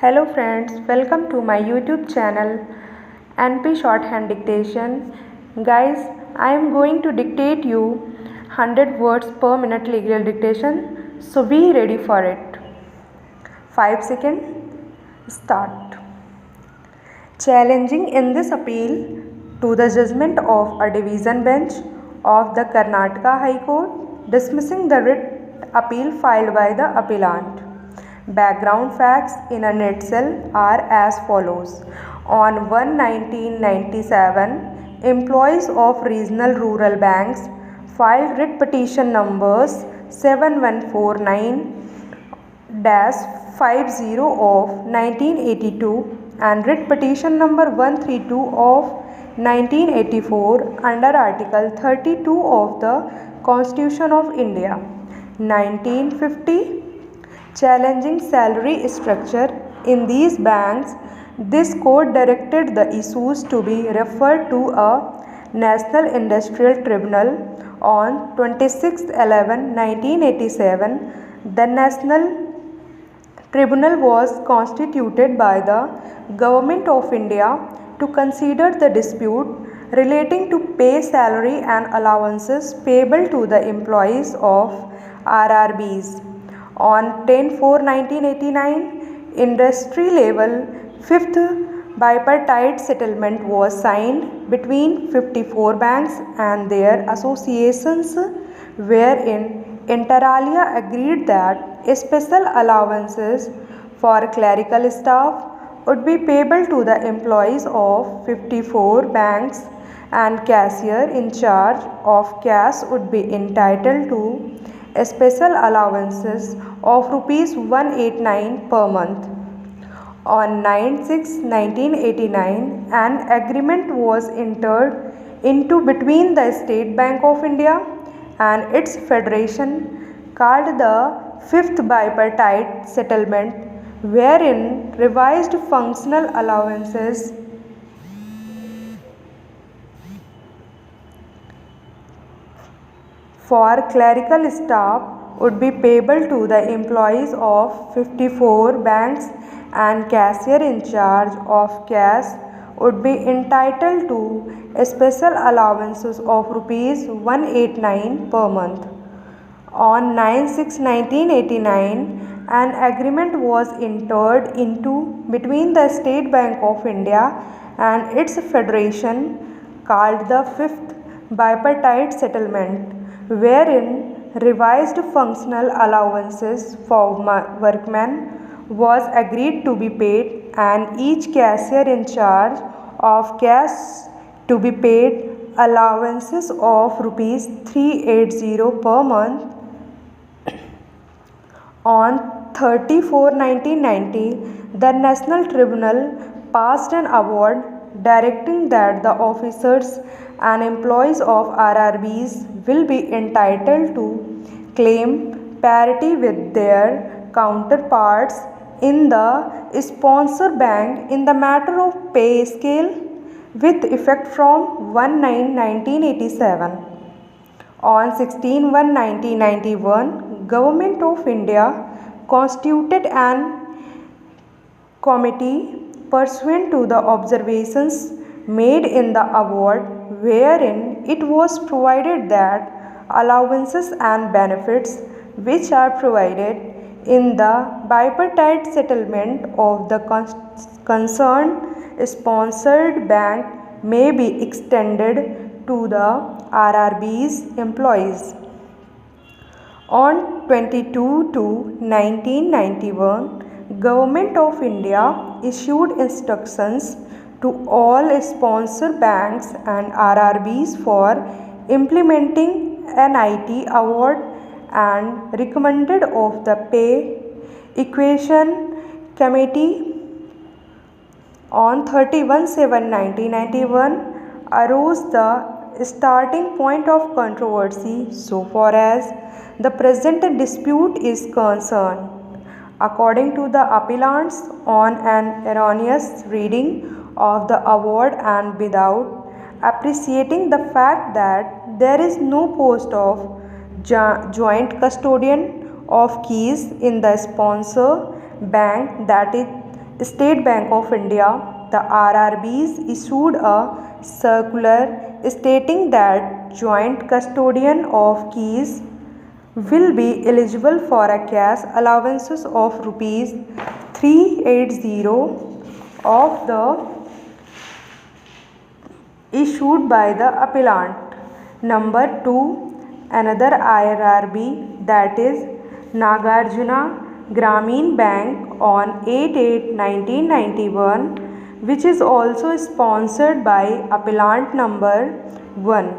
Hello friends, welcome to my YouTube channel NP Shorthand Dictation. Guys, I am going to dictate you 100 words per minute legal dictation, so be ready for it. 5 seconds, start. Challenging in this appeal to the judgment of a division bench of the Karnataka High Court dismissing the writ appeal filed by the appellant. Background facts in a nutshell are as follows. On 1/1997, employees of regional rural banks filed writ petition numbers 7149-50 of 1982 and writ petition number 132 of 1984 under Article 32 of the Constitution of India. 1950, challenging salary structure in these banks, this court directed the issues to be referred to a National Industrial Tribunal. On 26/11/1987, the National Tribunal was constituted by the Government of India to consider the dispute relating to pay, salary and allowances payable to the employees of RRBs. On 10/4/1989, industry level fifth bipartite settlement was signed between 54 banks and their associations, wherein inter alia agreed that special allowances for clerical staff would be payable to the employees of 54 banks and cashier in charge of cash would be entitled to special allowances of rupees 189 per month. On 9/6/1989, an agreement was entered into between the State Bank of India and its federation called the Fifth Bipartite Settlement, wherein revised functional allowances for clerical staff would be payable to the employees of 54 banks and cashier in charge of cash would be entitled to special allowances of rupees 189 per month. On 9/6/1989, an agreement was entered into between the State Bank of India and its federation called the Fifth Bipartite Settlement, wherein revised functional allowances for workmen was agreed to be paid and each cashier in charge of cash to be paid allowances of rupees 380 per month. On 30/4/1990, the National Tribunal passed an award directing that the officers and employees of RRBs will be entitled to claim parity with their counterparts in the sponsor bank in the matter of pay scale with effect from 1/9/1987. On 16/1/1991, Government of India constituted an committee pursuant to the observations made in the award, wherein it was provided that allowances and benefits which are provided in the bipartite settlement of the concerned sponsored bank may be extended to the RRB's employees. On 22/2/1991, Government of India issued instructions to all sponsor banks and RRBs for implementing NIT award and recommended of the Pay Equation Committee. On 31/7/1991 arose the starting point of controversy so far as the present dispute is concerned. According to the appellants, on an erroneous reading of the award and without appreciating the fact that there is no post of joint custodian of keys in the sponsor bank, that is State Bank of India, the RRBs, issued a circular stating that joint custodian of keys will be eligible for a cash allowances of rupees 380 of the issued by the appellant. Number 2, another IRRB, that is Nagarjuna Gramin Bank, on 8/8/1991, which is also sponsored by appellant number 1,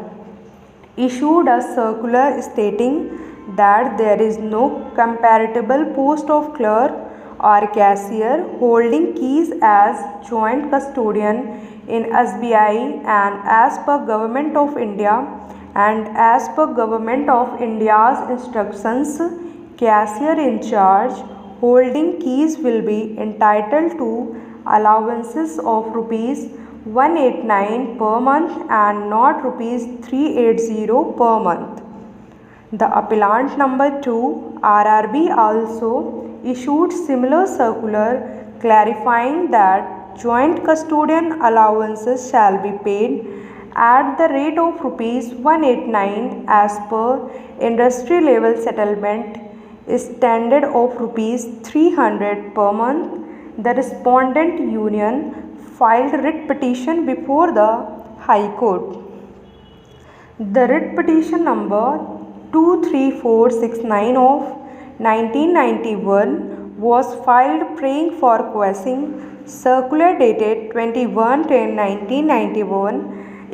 issued a circular stating that there is no comparable post of clerk or cashier holding keys as joint custodian in SBI, and as per Government of India and as per Government of India's instructions, cashier in charge holding keys will be entitled to allowances of rupees 189 per month and not rupees 380 per month. The appellant number 2, RRB, also issued similar circular clarifying that joint custodian allowances shall be paid at the rate of rupees 189 as per industry level settlement standard of rupees 300 per month. The respondent union filed writ petition before the High Court. The writ petition number 23469 of 1991 was filed praying for quashing circular dated 21/10/1991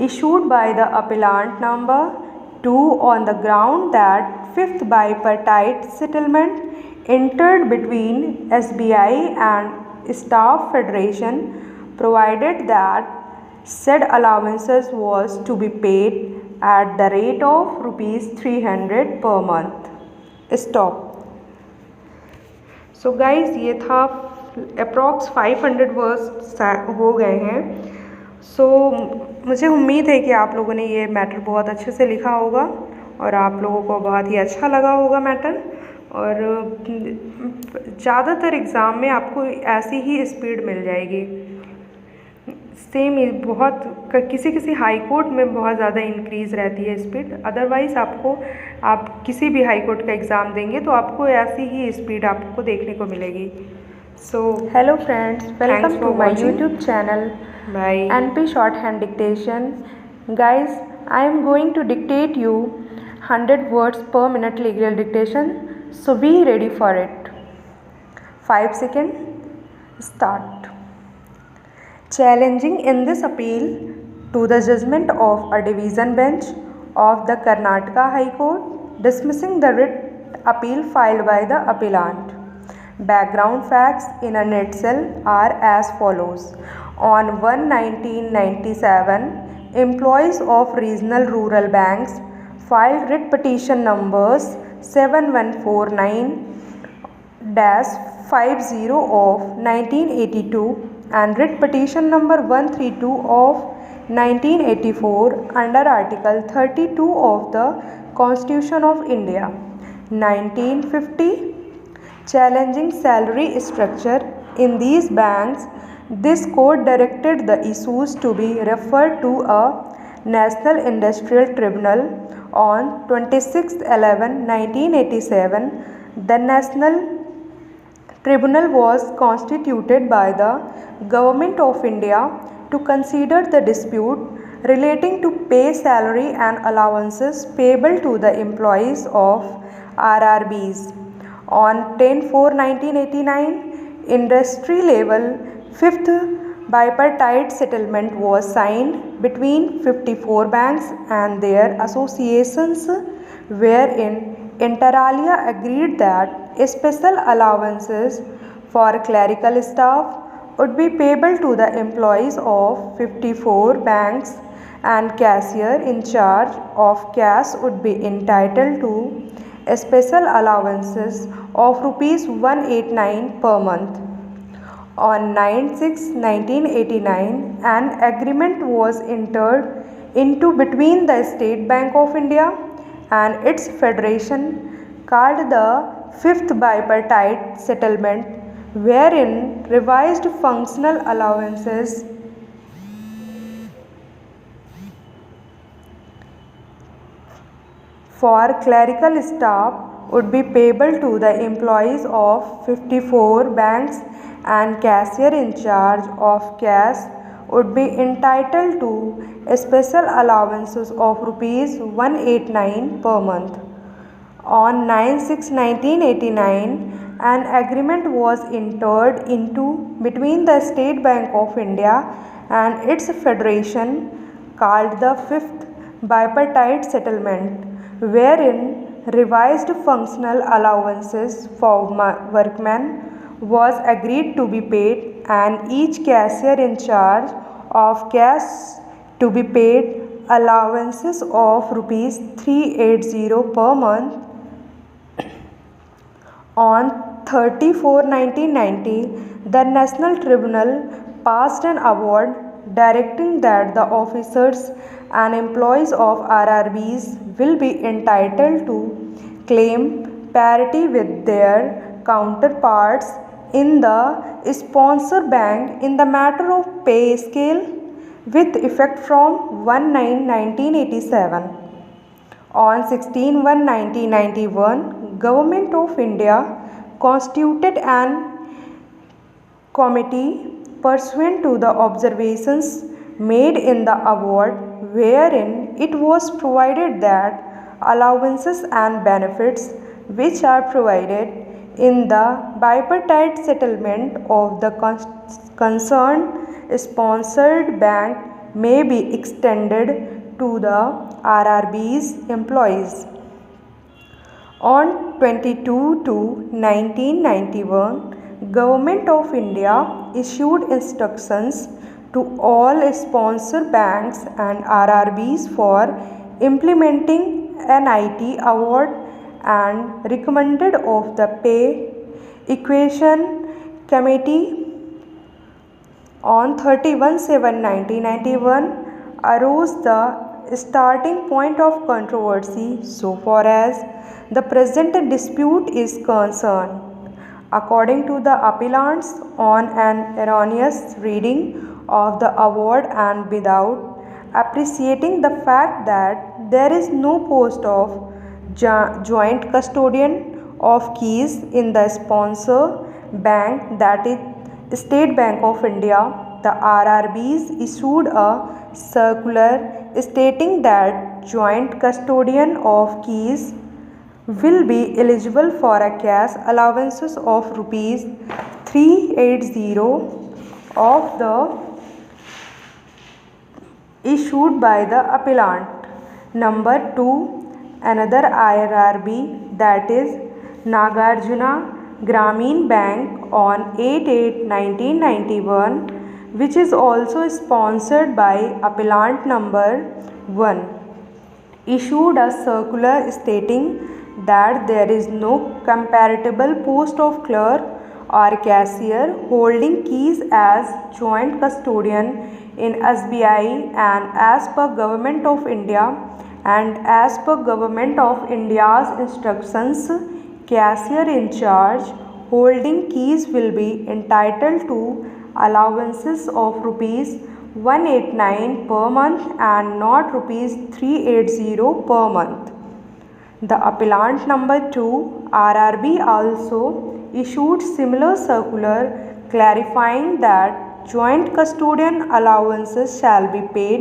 issued by the appellant number 2 on the ground that fifth bipartite settlement entered between SBI and Staff Federation provided that said allowances was to be paid at the rate of rupees 300 per month. Stop. So guys, ये था approx 500 words हो गए हैं. सो मुझे उम्मीद है कि आप लोगों ने ये मैटर बहुत अच्छे से लिखा होगा और आप लोगों को बहुत ही अच्छा लगा होगा मैटर. और ज़्यादातर एग्ज़ाम में आपको ऐसी ही स्पीड मिल जाएगी. सेम बहुत किसी हाई कोर्ट में बहुत ज़्यादा इंक्रीज़ रहती है स्पीड. अदरवाइज़ आप किसी भी हाई कोर्ट का एग्ज़ाम देंगे तो आपको ऐसी ही स्पीड आपको देखने को मिलेगी. So hello friends, welcome to my YouTube channel by NP Shorthand Dictation. Guys, I am going to dictate you 100 words per minute legal dictation. So be ready for it. 5 seconds. Start. Challenging in this appeal to the judgment of a division bench of the Karnataka High Court dismissing the writ appeal filed by the appellant. Background facts in a nutshell are as follows. On 1/1997, employees of regional rural banks filed writ petition numbers 7149-50 of 1982 and writ petition number 132 of 1984 under Article 32 of the Constitution of India. 1950, challenging salary structure in these banks. This court directed the issues to be referred to a National Industrial Tribunal. On 26/11/1987, the National Tribunal was constituted by the Government of India to consider the dispute relating to pay, salary and allowances payable to the employees of RRBs. On 10/4/1989, industry level fifth bipartite settlement was signed between 54 banks and their associations, wherein inter alia agreed that special allowances for clerical staff would be payable to the employees of 54 banks, and cashier in charge of cash would be entitled to special allowances of rupees 189 per month. On 9/6/1989, an agreement was entered into between the State Bank of India and its federation called the Fifth Bipartite Settlement, wherein revised functional allowances for clerical staff would be payable to the employees of 54 banks, and cashier in charge of cash would be entitled to special allowances of rupees 189 per month. On 9/6/1989, an agreement was entered into between the State Bank of India and its federation called the Fifth Bipartite Settlement, wherein revised functional allowances for workmen was agreed to be paid, and each cashier in charge of cash to be paid allowances of rupees 380 per month. On 30/4/1990, the National Tribunal passed an award directing that the officers and employees of RRBs will be entitled to claim parity with their counterparts in the sponsor bank in the matter of pay scale, with effect from 1/9/1987. On 16/1/1991, Government of India constituted an committee pursuant to the observations made in the award, wherein it was provided that allowances and benefits which are provided in the bipartite settlement of the concerned sponsored bank may be extended to the RRB's employees. On 22/2/1991, Government of India issued instructions to all sponsor banks and RRBs for implementing NIT award and recommended of the Pay Equation Committee. On 31/7/1991 arose the starting point of controversy so far as the present dispute is concerned. According to the appellants, on an erroneous reading of the award and without appreciating the fact that there is no post of joint custodian of keys in the sponsor bank, that is State Bank of India, the RRBs issued a circular stating that joint custodian of keys will be eligible for a cash allowances of rupees 380 of the issued by the appellant. Number 2, another RRB, that is Nagarjuna Grameen Bank, on 8/8/1991, which is also sponsored by appellant number 1, issued a circular stating that there is no comparable post of clerk or cashier holding keys as joint custodian in SBI, and as per Government of India and as per Government of India's instructions, cashier in charge holding keys will be entitled to allowances of rupees 189 per month and not rupees 380 per month. The appellant number 2, RRB, also issued similar circular clarifying that joint custodian allowances shall be paid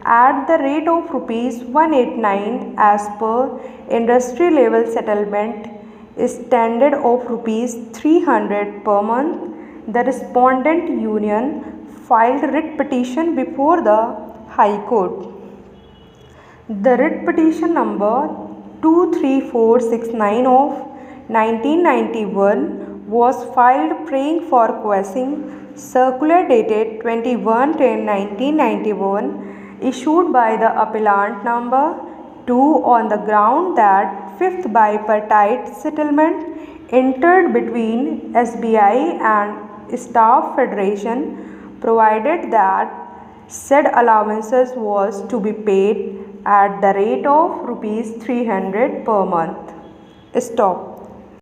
at the rate of rupees 189 as per industry level settlement standard of rupees 300 per month. The respondent union filed writ petition before the High Court. The writ petition number 23469 of 1991 was filed praying for quashing circular dated 21/10/1991 issued by the appellant number 2 on the ground that fifth bipartite settlement entered between SBI and Staff Federation provided that said allowances was to be paid at the rate of rupees 300 per month. Stop.